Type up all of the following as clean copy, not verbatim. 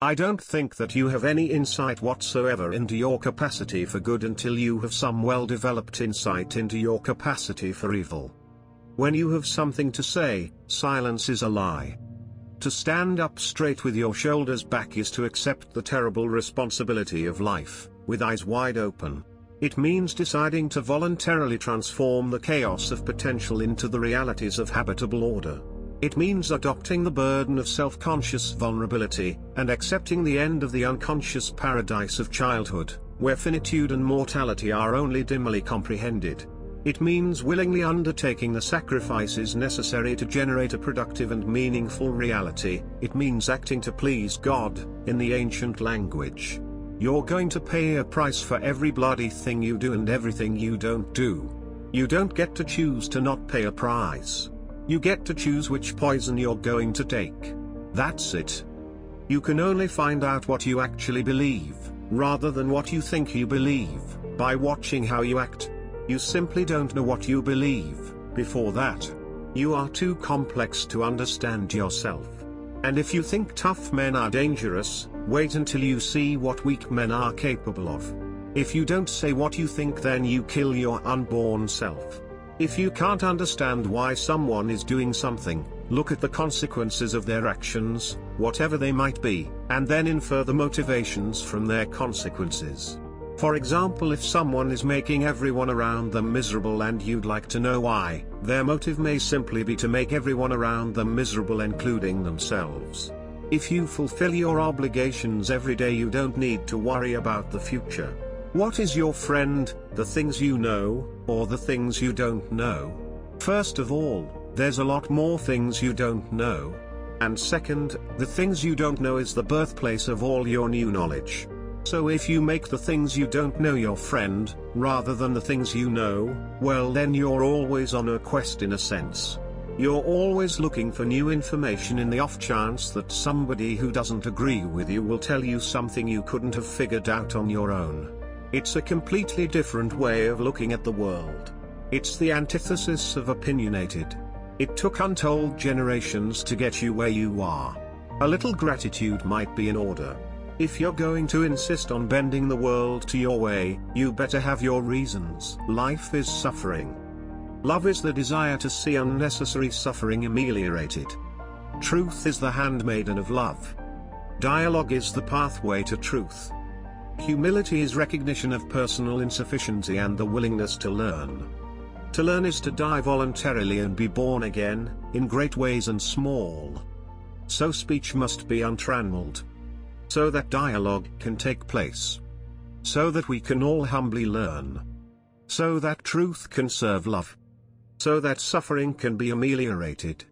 I don't think that you have any insight whatsoever into your capacity for good until you have some well-developed insight into your capacity for evil. When you have something to say, silence is a lie. To stand up straight with your shoulders back is to accept the terrible responsibility of life, with eyes wide open. It means deciding to voluntarily transform the chaos of potential into the realities of habitable order. It means adopting the burden of self-conscious vulnerability, and accepting the end of the unconscious paradise of childhood, where finitude and mortality are only dimly comprehended. It means willingly undertaking the sacrifices necessary to generate a productive and meaningful reality. It means acting to please God, in the ancient language. You're going to pay a price for every bloody thing you do and everything you don't do. You don't get to choose to not pay a price. You get to choose which poison you're going to take. That's it. You can only find out what you actually believe, rather than what you think you believe, by watching how you act. You simply don't know what you believe. Before that, you are too complex to understand yourself. And if you think tough men are dangerous, wait until you see what weak men are capable of. If you don't say what you think, then you kill your unborn self. If you can't understand why someone is doing something, look at the consequences of their actions, whatever they might be, and then infer the motivations from their consequences. For example, if someone is making everyone around them miserable and you'd like to know why, their motive may simply be to make everyone around them miserable, including themselves. If you fulfill your obligations every day, you don't need to worry about the future. What is your friend, the things you know, or the things you don't know? First of all, there's a lot more things you don't know. And second, the things you don't know is the birthplace of all your new knowledge. So if you make the things you don't know your friend, rather than the things you know, well then you're always on a quest in a sense. You're always looking for new information in the off chance that somebody who doesn't agree with you will tell you something you couldn't have figured out on your own. It's a completely different way of looking at the world. It's the antithesis of opinionated. It took untold generations to get you where you are. A little gratitude might be in order. If you're going to insist on bending the world to your way, you better have your reasons. Life is suffering. Love is the desire to see unnecessary suffering ameliorated. Truth is the handmaiden of love. Dialogue is the pathway to truth. Humility is recognition of personal insufficiency and the willingness to learn. To learn is to die voluntarily and be born again, in great ways and small. So speech must be untrammeled, so that dialogue can take place, so that we can all humbly learn, so that truth can serve love, so that suffering can be ameliorated,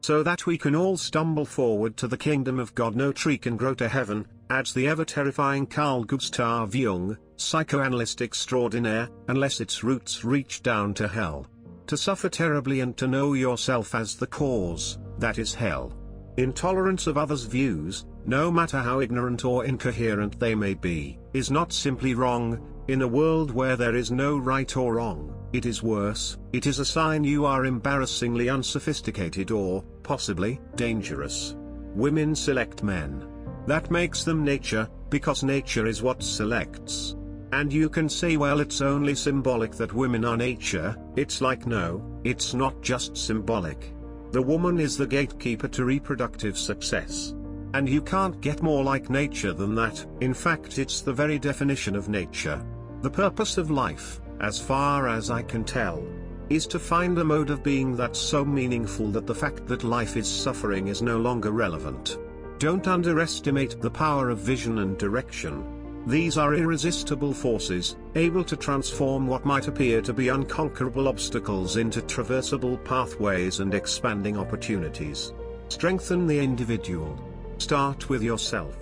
so that we can all stumble forward to the kingdom of God. No tree can grow to heaven, adds the ever-terrifying Carl Gustav Jung, psychoanalyst extraordinaire, unless its roots reach down to hell. To suffer terribly and to know yourself as the cause, that is hell. Intolerance of others' views, no matter how ignorant or incoherent they may be, is not simply wrong. In a world where there is no right or wrong, it is worse. It is a sign you are embarrassingly unsophisticated or, possibly, dangerous. Women select men. That makes them nature, because nature is what selects. And you can say, well, it's only symbolic that women are nature. It's like, no, it's not just symbolic. The woman is the gatekeeper to reproductive success. And you can't get more like nature than that. In fact, it's the very definition of nature. The purpose of life, as far as I can tell, is to find a mode of being that's so meaningful that the fact that life is suffering is no longer relevant. Don't underestimate the power of vision and direction. These are irresistible forces, able to transform what might appear to be unconquerable obstacles into traversable pathways and expanding opportunities. Strengthen the individual. Start with yourself.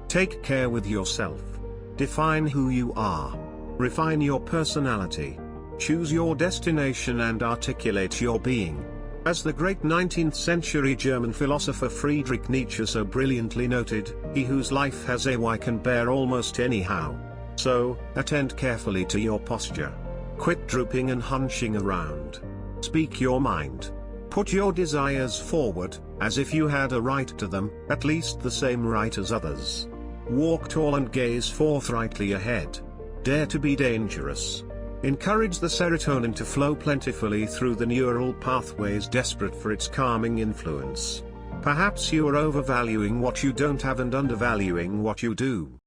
Take care with yourself. Define who you are. Refine your personality. Choose your destination and articulate your being. As the great 19th century German philosopher Friedrich Nietzsche so brilliantly noted, he whose life has a why can bear almost anyhow. So, attend carefully to your posture. Quit drooping and hunching around. Speak your mind. Put your desires forward, as if you had a right to them, at least the same right as others. Walk tall and gaze forthrightly ahead. Dare to be dangerous. Encourage the serotonin to flow plentifully through the neural pathways desperate for its calming influence. Perhaps you are overvaluing what you don't have and undervaluing what you do.